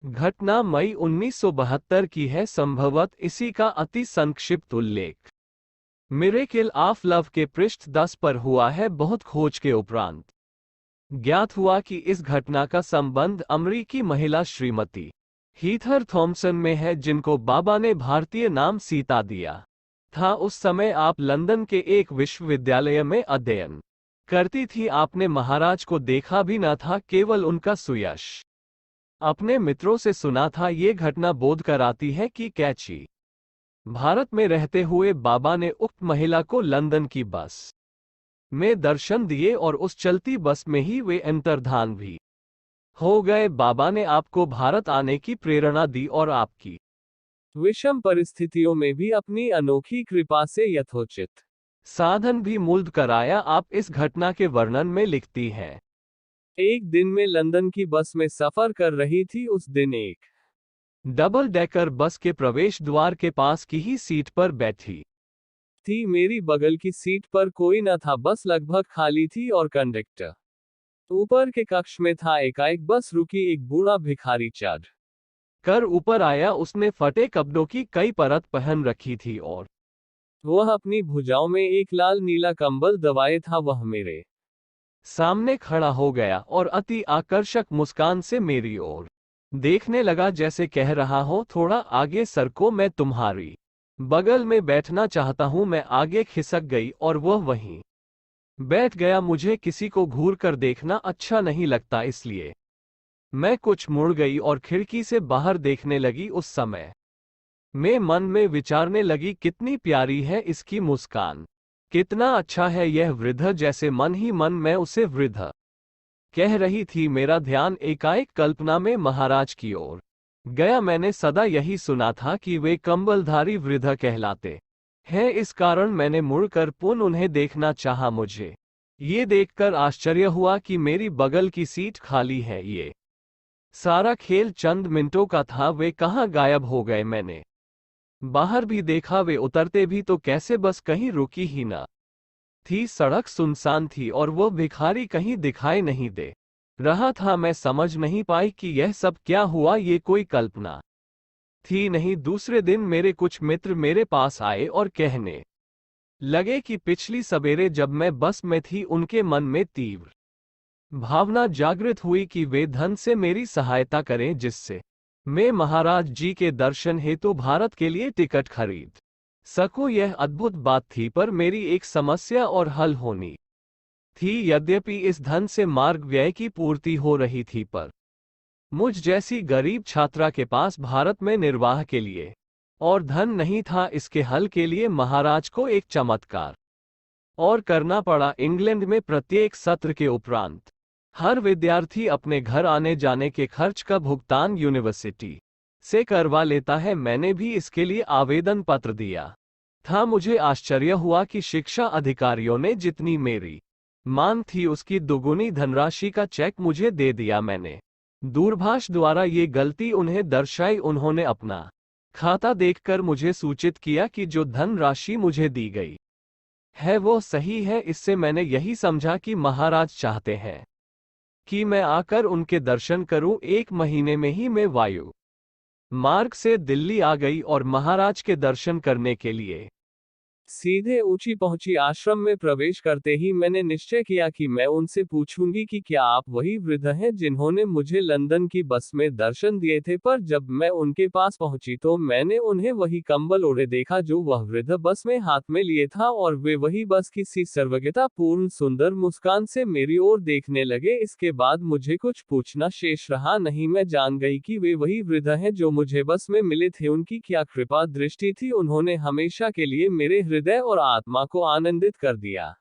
घटना मई 1972 की है, संभवत इसी का अति संक्षिप्त उल्लेख मिरेकल ऑफ लव के पृष्ठ 10 पर हुआ है। बहुत खोज के उपरांत ज्ञात हुआ कि इस घटना का संबंध अमरीकी महिला श्रीमती हीथर थॉमसन में है, जिनको बाबा ने भारतीय नाम सीता दिया था। उस समय आप लंदन के एक विश्वविद्यालय में अध्ययन करती थी। आपने महाराज को देखा भी न था, केवल उनका सुयश अपने मित्रों से सुना था। ये घटना बोध कराती है कि कैची भारत में रहते हुए बाबा ने उक्त महिला को लंदन की बस में दर्शन दिए और उस चलती बस में ही वे अंतर्धान भी हो गए। बाबा ने आपको भारत आने की प्रेरणा दी और आपकी विषम परिस्थितियों में भी अपनी अनोखी कृपा से यथोचित साधन भी मुल्द कराया। आप इस घटना के वर्णन में लिखती हैं, एक दिन में लंदन की बस में सफर कर रही थी। उस दिन एक डबल डेकर बस के प्रवेश द्वार के पास की ही सीट पर बैठी थी। मेरी बगल की सीट पर कोई न था, बस लगभग खाली थी और कंडक्टर ऊपर के कक्ष में था। एकाएक बस रुकी। एक बूढ़ा भिखारी चढ़ कर ऊपर आया। उसने फटे कपड़ों की कई परत पहन रखी थी और वह अपनी भुजाओं में एक लाल नीला कंबल दबाए था। वह मेरे सामने खड़ा हो गया और अति आकर्षक मुस्कान से मेरी ओर देखने लगा, जैसे कह रहा हो, थोड़ा आगे सरको, मैं तुम्हारी बगल में बैठना चाहता हूं। मैं आगे खिसक गई और वह वहीं बैठ गया। मुझे किसी को घूर कर देखना अच्छा नहीं लगता, इसलिए मैं कुछ मुड़ गई और खिड़की से बाहर देखने लगी। उस समय मैं मन में विचारने लगी, कितनी प्यारी है इसकी मुस्कान, कितना अच्छा है यह वृद्ध। जैसे मन ही मन मैं उसे वृद्ध कह रही थी। मेरा ध्यान एकाएक कल्पना में महाराज की ओर गया। मैंने सदा यही सुना था कि वे कंबलधारी वृद्ध कहलाते हैं। इस कारण मैंने मुड़कर पुनः उन्हें देखना चाहा। मुझे ये देखकर आश्चर्य हुआ कि मेरी बगल की सीट खाली है। ये सारा खेल चंद मिनटों का था। वे कहाँ गायब हो गए? मैंने बाहर भी देखा, वे उतरते भी तो कैसे, बस कहीं रुकी ही ना थी। सड़क सुनसान थी और वह भिखारी कहीं दिखाई नहीं दे रहा था। मैं समझ नहीं पाई कि यह सब क्या हुआ। ये कोई कल्पना थी नहीं। दूसरे दिन मेरे कुछ मित्र मेरे पास आए और कहने लगे कि पिछली सवेरे जब मैं बस में थी, उनके मन में तीव्र भावना जागृत हुई कि वे धन से मेरी सहायता करें, जिससे मैं महाराज जी के दर्शन हेतु भारत के लिए टिकट खरीद सकूं। यह अद्भुत बात थी, पर मेरी एक समस्या और हल होनी थी। यद्यपि इस धन से मार्ग व्यय की पूर्ति हो रही थी, पर मुझ जैसी गरीब छात्रा के पास भारत में निर्वाह के लिए और धन नहीं था। इसके हल के लिए महाराज को एक चमत्कार और करना पड़ा। इंग्लैंड में प्रत्येक सत्र के उपरांत हर विद्यार्थी अपने घर आने जाने के खर्च का भुगतान यूनिवर्सिटी से करवा लेता है। मैंने भी इसके लिए आवेदन पत्र दिया था। मुझे आश्चर्य हुआ कि शिक्षा अधिकारियों ने जितनी मेरी मांग थी उसकी दुगुनी धनराशि का चेक मुझे दे दिया। मैंने दूरभाष द्वारा ये गलती उन्हें दर्शाई। उन्होंने अपना खाता देखकर मुझे सूचित किया कि जो धनराशि मुझे दी गई है वो सही है। इससे मैंने यही समझा कि महाराज चाहते हैं कि मैं आकर उनके दर्शन करूं। 1 महीने में ही मैं वायु मार्ग से दिल्ली आ गई और महाराज के दर्शन करने के लिए सीधे ऊंची पहुंची। आश्रम में प्रवेश करते ही मैंने निश्चय किया कि मैं उनसे पूछूंगी कि क्या आप वही वृद्ध हैं जिन्होंने मुझे लंदन की बस में दर्शन दिए थे। पर जब मैं उनके पास पहुंची तो मैंने उन्हें वही कंबल ओढ़े देखा जो वह वृद्ध बस में हाथ में लिए था, और वे वही बस की सी सर्वज्ञता पूर्ण सुंदर मुस्कान से मेरी ओर देखने लगे। इसके बाद मुझे कुछ पूछना शेष रहा नहीं। मैं जान गई कि वे वही वृद्ध हैं जो मुझे बस में मिले थे। उनकी क्या कृपा दृष्टि थी, उन्होंने हमेशा के लिए मेरे हृदय और आत्मा को आनंदित कर दिया।